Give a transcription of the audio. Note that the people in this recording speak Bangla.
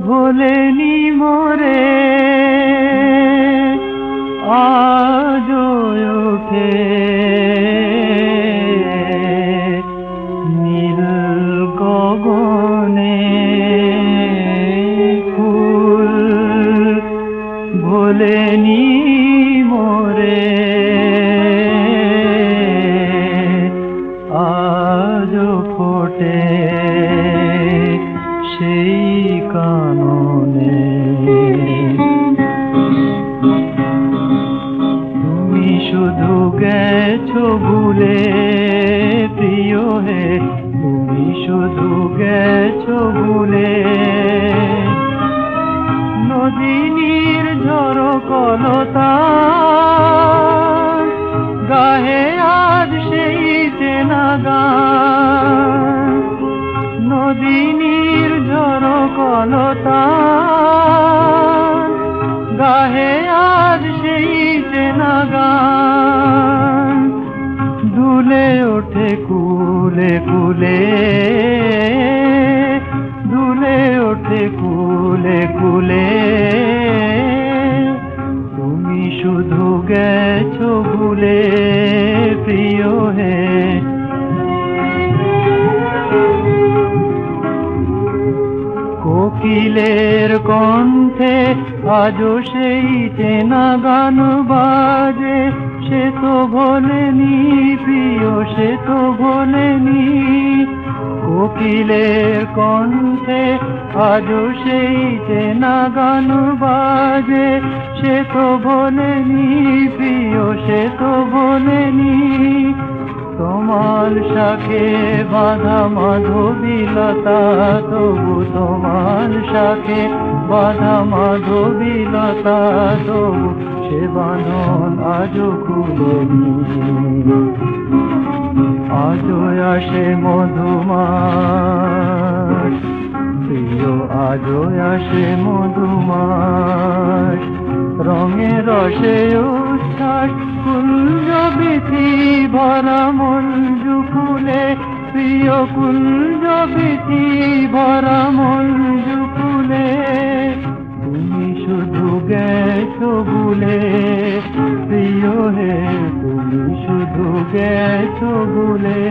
ভোলেনি মোরে আজো ওঠে নীল গগনে ফুল ভোলেনি মোরে আজো ফোটে সেই কাননে। তুমি শুধু গেছো ভুলে প্রিয় হে, তুমি শুধু গেছো ভুলে নদিনীর ঝড় কলতান গাহে আজ সেই চেনা গান। নদিনীর ঝড় কলতান গাহে আজ সেই চেনা গান। দুলে ওঠে কুলে কুলে, দুলে ওঠে কুলে কুলে, তুমি শুধু গেছো ভুলে প্রিয় হে। কোকিলের কণ্ঠে আজও সেই চেনা গান বাজে, সে তো ভোলেনি প্রিয়, সে তো ভোলেনি। কোকিলের কণ্ঠে আজও সেই চেনা গান বাজে, সে তো ভোলেনি প্রিয়, সে তো ভোলেনি। তোমার শাখে বাঁধা মাধবীলতা, তবু তোমার শাখে বাঁধা মাধবীলতা, তবু সে বাঁধন আজও খুলেনি। আজও আসে মধুমাস প্রিয়, আজও আসে মধুমাস, রঙে রসে উচ্ছ্বাস কুঞ্জ বিথি ভরা মঞ্জু ফুলে প্রিয়, কুঞ্জ বিথি ভরা মঞ্জু ফুলে। তুমি শুধু গেছো ভুলে প্রিয় হে, তুমি শুধু গেছো ভুলে।